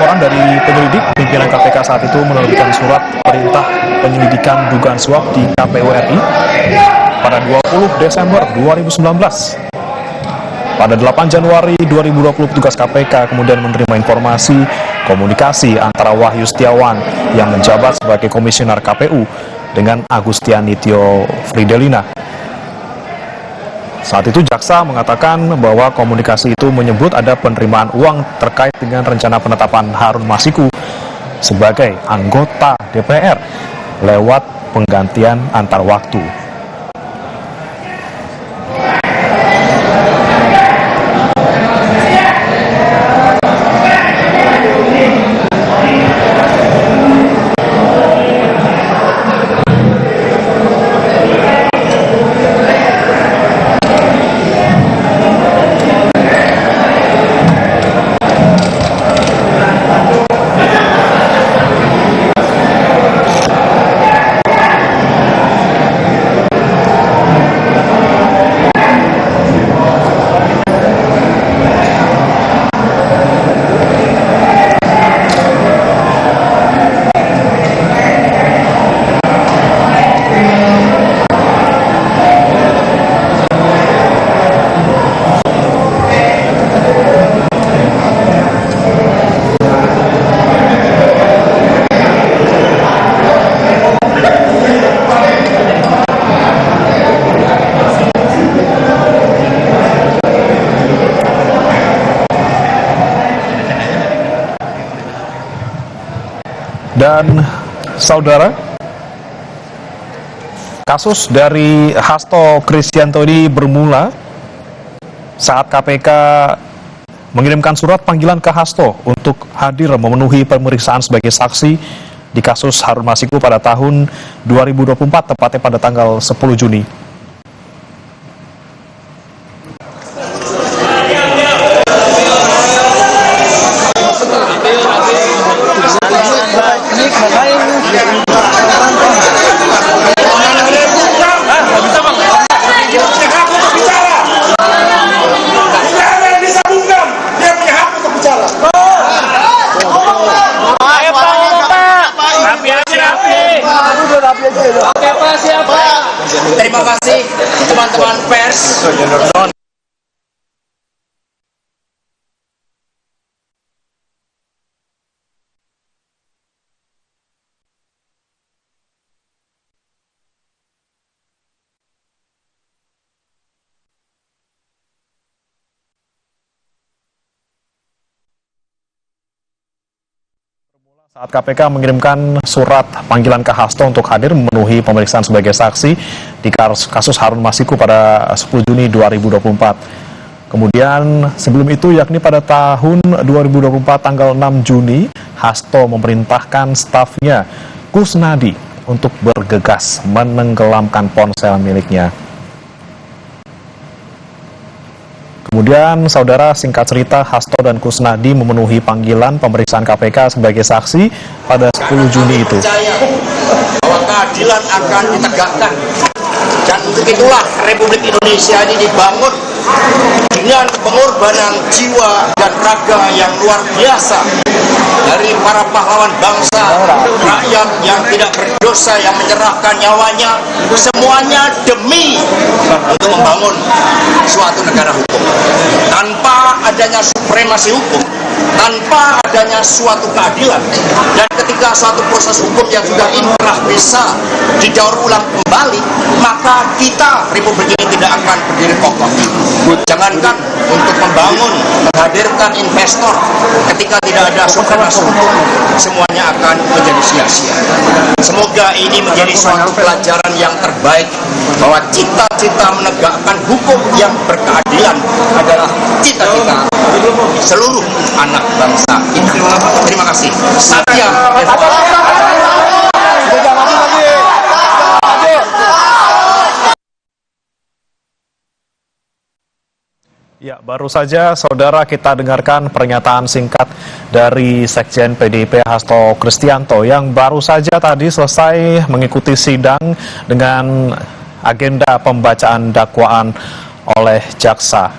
Saudara, dari penyelidik, pimpinan KPK saat itu menerbitkan surat perintah penyelidikan dugaan suap di KPU RI pada 20 Desember 2019. Pada 8 Januari 2020, petugas KPK kemudian menerima informasi komunikasi antara Wahyu Setiawan yang menjabat sebagai komisioner KPU dengan Agustiani Tio Fridelina. Saat itu jaksa mengatakan bahwa komunikasi itu menyebut ada penerimaan uang terkait dengan rencana penetapan Harun Masiku sebagai anggota DPR lewat penggantian antar waktu. Dan saudara, kasus dari Hasto Kristianto ini bermula saat KPK mengirimkan surat panggilan ke Hasto untuk hadir memenuhi pemeriksaan sebagai saksi di kasus Harun Masiku pada tahun 2024, tepatnya pada tanggal 10 Juni. Terima kasih teman-teman pers. Saat KPK mengirimkan surat panggilan ke Hasto untuk hadir memenuhi pemeriksaan sebagai saksi di kasus Harun Masiku pada 10 Juni 2024. Kemudian sebelum itu, yakni pada tahun 2024 tanggal 6 Juni, Hasto memerintahkan stafnya Kusnadi untuk bergegas menenggelamkan ponsel miliknya. Kemudian, saudara, singkat cerita, Hasto dan Kusnadi memenuhi panggilan pemeriksaan KPK sebagai saksi pada 10 Juni itu. Bahwa keadilan akan ditegakkan. Dan untuk itulah Republik Indonesia ini dibangun dengan pengorbanan jiwa dan raga yang luar biasa dari para pahlawan bangsa, rakyat yang tidak berdosa yang menyerahkan nyawanya, semuanya demi untuk membangun suatu negara hukum. Tanpa adanya supremasi hukum, tanpa adanya suatu keadilan, dan ketika suatu proses hukum yang sudah inkrah bisa didaur ulang kembali, maka kita Republik ini tidak akan berdiri kokoh. Jangankan untuk membangun, menghadirkan investor, ketika tidak ada supremasi hukum, semuanya akan menjadi sia-sia. Semoga ini menjadi suatu pelajaran yang terbaik, bahwa cita-cita menegakkan hukum yang berkeadilan adalah cita-cita seluruh anak bangsa ini. Terima kasih. Satya. Ya, baru saja saudara kita dengarkan pernyataan singkat dari Sekjen PDIP Hasto Kristianto yang baru saja tadi selesai mengikuti sidang dengan agenda pembacaan dakwaan oleh jaksa.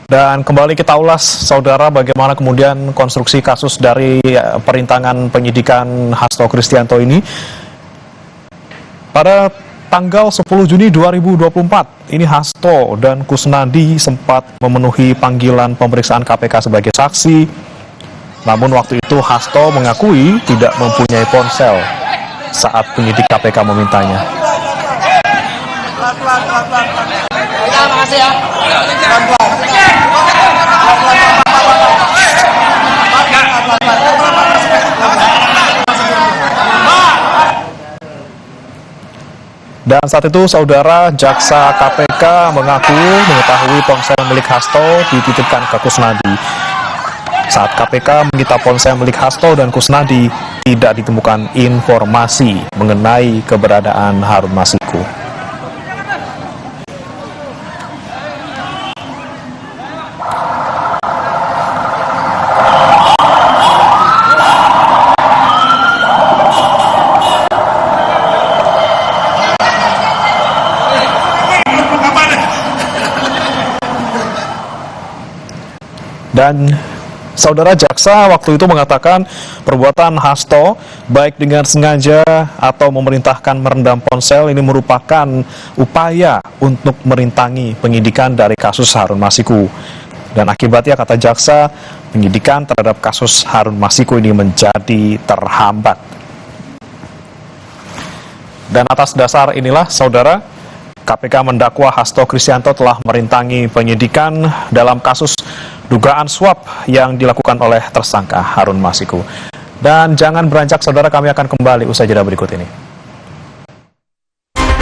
Dan kembali kita ulas, saudara, bagaimana kemudian konstruksi kasus dari perintangan penyidikan Hasto Kristianto ini. Pada tanggal 10 Juni 2024, ini Hasto dan Kusnadi sempat memenuhi panggilan pemeriksaan KPK sebagai saksi. Namun waktu itu Hasto mengakui tidak mempunyai ponsel saat penyidik KPK memintanya. Dan saat itu saudara, jaksa KPK mengaku mengetahui ponsel milik Hasto dititipkan ke Kusnadi. Saat KPK menyita ponsel milik Hasto dan Kusnadi, tidak ditemukan informasi mengenai keberadaan Harun Masiku. Dan saudara, jaksa waktu itu mengatakan perbuatan Hasto baik dengan sengaja atau memerintahkan merendam ponsel ini merupakan upaya untuk merintangi penyidikan dari kasus Harun Masiku. Dan akibatnya, kata jaksa, penyidikan terhadap kasus Harun Masiku ini menjadi terhambat. Dan atas dasar inilah, saudara, KPK mendakwa Hasto Kristianto telah merintangi penyidikan dalam kasus dugaan suap yang dilakukan oleh tersangka Harun Masiku. Dan jangan beranjak, saudara, kami akan kembali usai jeda berikut ini.